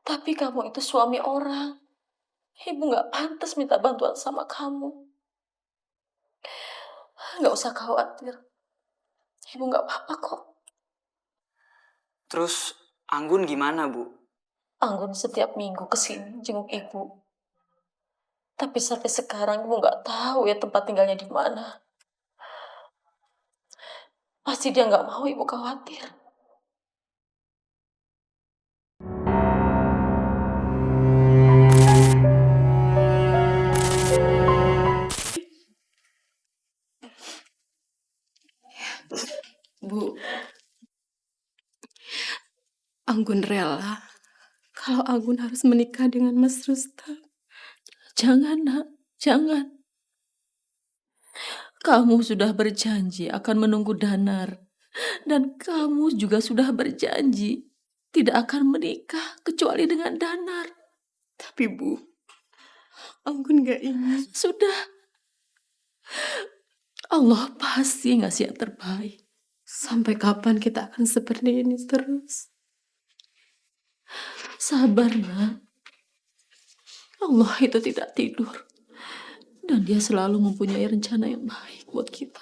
Tapi kamu itu suami orang. Ibu nggak pantas minta bantuan sama kamu. Nggak usah khawatir. Ibu nggak apa-apa kok. Terus Anggun gimana, Bu? Anggun setiap minggu kesini jenguk ibu. Tapi sampai sekarang ibu nggak tahu ya tempat tinggalnya di mana. Pasti dia nggak mau ibu khawatir. Bu, Anggun rela kalau Anggun harus menikah dengan Mas Rustam. Jangan, Nak. Jangan. Kamu sudah berjanji akan menunggu Danar. Dan kamu juga sudah berjanji tidak akan menikah kecuali dengan Danar. Tapi Bu, Anggun gak ingin. Sudah. Allah pasti ngasih yang terbaik. Sampai kapan kita akan seperti ini terus? Sabar, Nak. Allah itu tidak tidur. Dan dia selalu mempunyai rencana yang baik buat kita.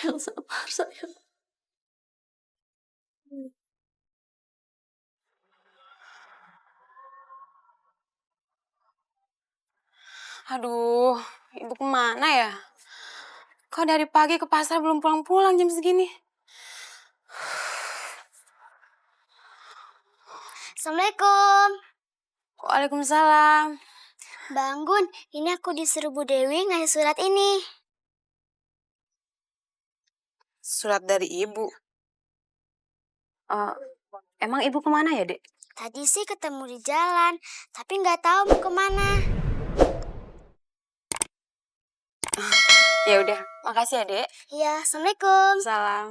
Yang sabar, sayang. Aduh, ibu kemana ya? Kok dari pagi ke pasar belum pulang-pulang jam segini? Assalamualaikum. Waalaikumsalam. Mbak Anggun, ini aku disuruh Bu Dewi ngasih surat ini. Surat dari ibu. Eh, emang ibu kemana ya, Dek? Tadi sih ketemu di jalan, tapi nggak tahu mau kemana. Ya udah, makasih ya, Dek. Iya, Assalamualaikum. Salam.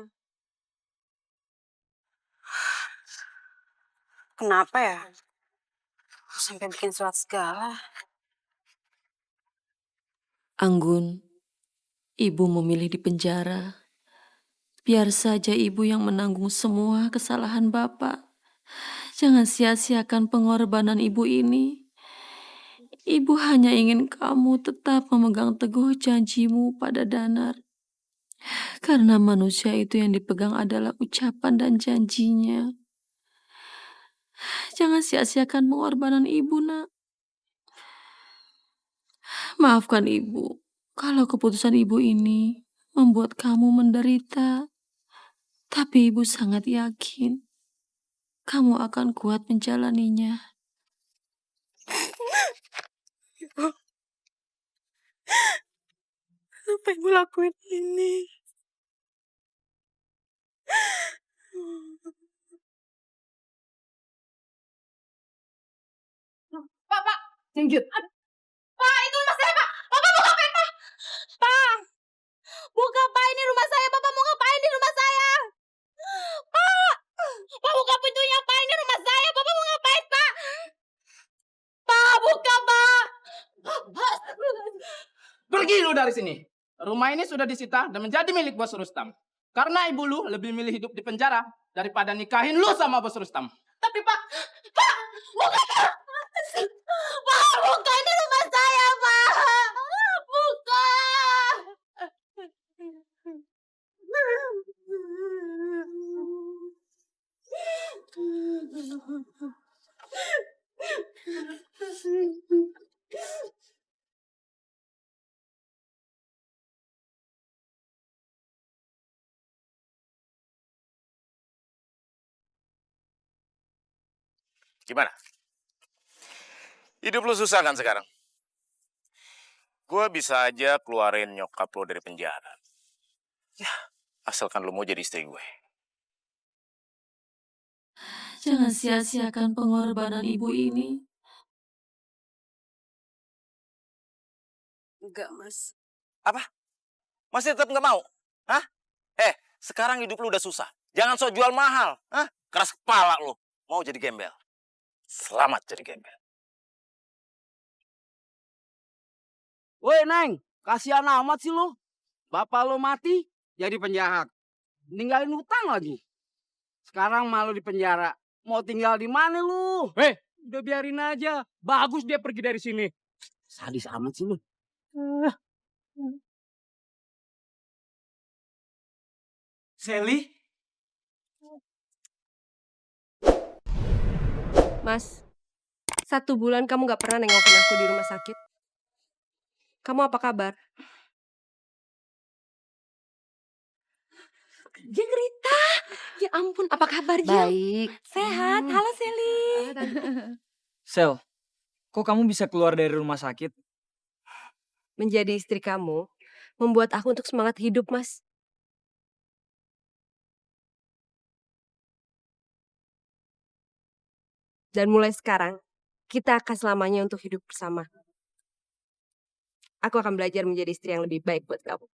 Kenapa ya? Sampai bikin surat segala. Anggun, ibu memilih di penjara. Biar saja ibu yang menanggung semua kesalahan Bapak. Jangan sia-siakan pengorbanan ibu ini. Ibu hanya ingin kamu tetap memegang teguh janjimu pada Danar. Karena manusia itu yang dipegang adalah ucapan dan janjinya. Jangan sia-siakan pengorbanan ibu, Nak. Maafkan ibu kalau keputusan ibu ini membuat kamu menderita. Tapi ibu sangat yakin kamu akan kuat menjalaninya. Apa ibu lakuin ini? Pak, Jengjut. Pak, itu rumah saya, Pak. Bapak mau ngapain, Pak? Pak, buka, Pak. Ini rumah saya. Bapak mau ngapain di rumah saya? Pak, Pak buka pintunya, Pak. Ini rumah saya. Bapak mau ngapain, Pak? Pak, buka, Pak. Pergi lu dari sini. Rumah ini sudah disita dan menjadi milik Bos Rustam. Karena ibu lu lebih milih hidup di penjara daripada nikahin lu sama Bos Rustam. Tapi, Pak, buka, Pak. Pak, buka. Ini rumah saya, Pak. Buka. Gimana? Hidup lu susah kan sekarang? Gue bisa aja keluarin nyokap lu dari penjara. Ya, asalkan lu mau jadi istri gue. Jangan sia-siakan pengorbanan ibu ini. Enggak, Mas. Apa? Masih tetap nggak mau? Hah? Sekarang hidup lu udah susah. Jangan sok jual mahal. Hah? Keras kepala lu. Mau jadi gembel. Selamat jadi gembel. Woi Neng, kasihan amat sih lu. Bapak lu mati jadi penjahat. Ninggalin hutang lagi. Sekarang malu di penjara. Mau tinggal di mana lu? Udah biarin aja. Bagus dia pergi dari sini. Sadis amat sih lu. Sally? Mas, 1 bulan kamu gak pernah nengokin aku di rumah sakit. Kamu apa kabar? Jeng Rita, ya ampun, apa kabar Jeng? Baik. Sehat, halo Sally. Sel, kok kamu bisa keluar dari rumah sakit? Menjadi istri kamu membuat aku untuk semangat hidup, Mas. Dan mulai sekarang, kita akan selamanya untuk hidup bersama. Aku akan belajar menjadi istri yang lebih baik buat kamu.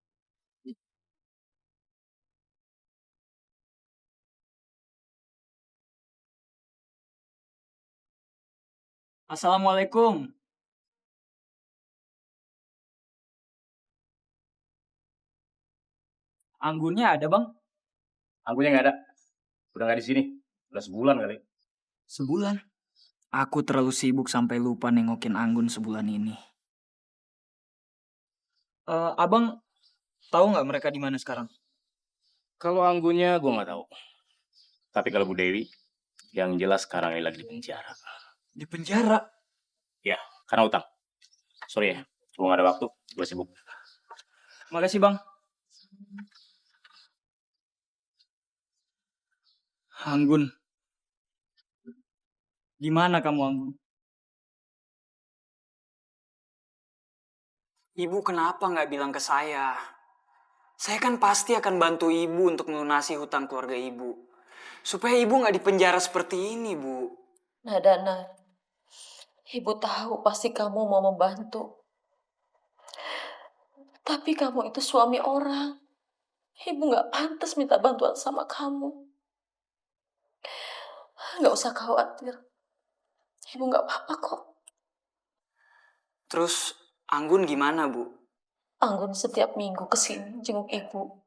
Assalamualaikum. Anggunnya ada, Bang? Anggunnya nggak ada. Udah nggak di sini. Udah sebulan kali. Sebulan? Aku terlalu sibuk sampai lupa nengokin Anggun sebulan ini. Abang tahu nggak mereka di mana sekarang? Kalau Anggunnya gue nggak tahu. Tapi kalau Bu Dewi, yang jelas sekarang ini lagi di penjara. Di penjara? Ya, karena utang. Sorry ya, cuma nggak ada waktu. Gue sibuk. Makasih, Bang. Anggun. Gimana kamu, Anggun? Ibu kenapa nggak bilang ke saya? Saya kan pasti akan bantu ibu untuk melunasi hutang keluarga ibu. Supaya ibu nggak dipenjara seperti ini, Bu. Nah, Dana, ibu tahu pasti kamu mau membantu. Tapi kamu itu suami orang. Ibu gak pantas minta bantuan sama kamu. Gak usah khawatir. Ibu gak apa-apa kok. Terus Anggun gimana, Bu? Anggun setiap minggu kesini jenguk ibu.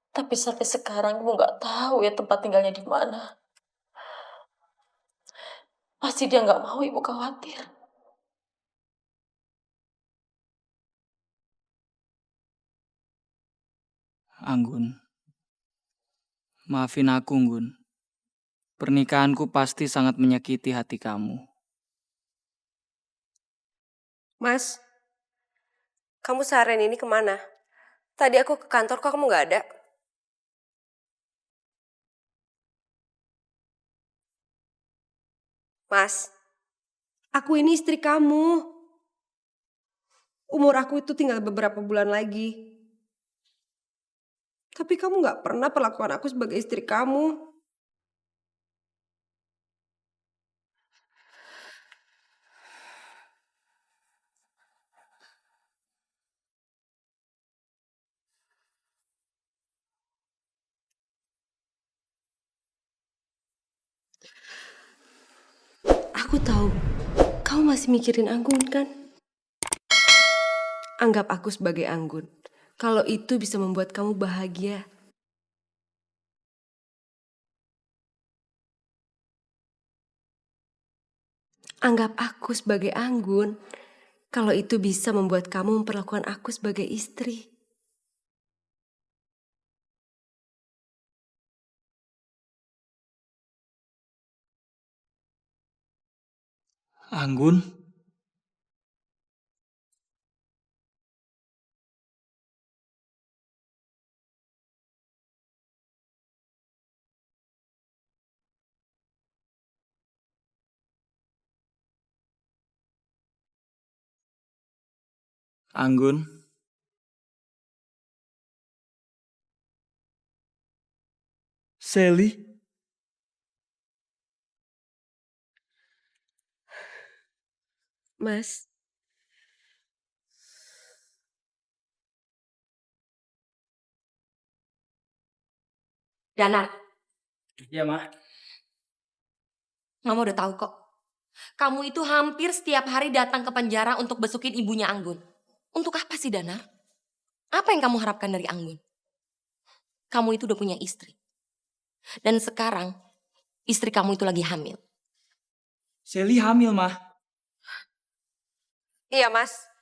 Tapi sampai sekarang ibu gak tahu ya tempat tinggalnya di mana. Pasti dia gak mau ibu khawatir. Anggun. Maafin aku, Anggun. Pernikahanku pasti sangat menyakiti hati kamu. Mas, kamu seharian ini kemana? Tadi aku ke kantor, kok kamu gak ada? Mas, aku ini istri kamu. Umur aku itu tinggal beberapa bulan lagi. Tapi kamu gak pernah perlakuan aku sebagai istri kamu. Aku tahu, kamu masih mikirin Anggun kan? Anggap aku sebagai Anggun. Kalau itu bisa membuat kamu bahagia. Anggap aku sebagai Anggun. Kalau itu bisa membuat kamu memperlakukan aku sebagai istri. Anggun? Anggun? Sally? Mas, Danar, Iya, Ma. Mama udah tahu kok. Kamu itu hampir setiap hari datang ke penjara untuk besukin ibunya Anggun. Untuk apa sih, Danar? Apa yang kamu harapkan dari Anggun? Kamu itu udah punya istri. Dan sekarang, istri kamu itu lagi hamil. Sally hamil, Mah. Iya, Mas.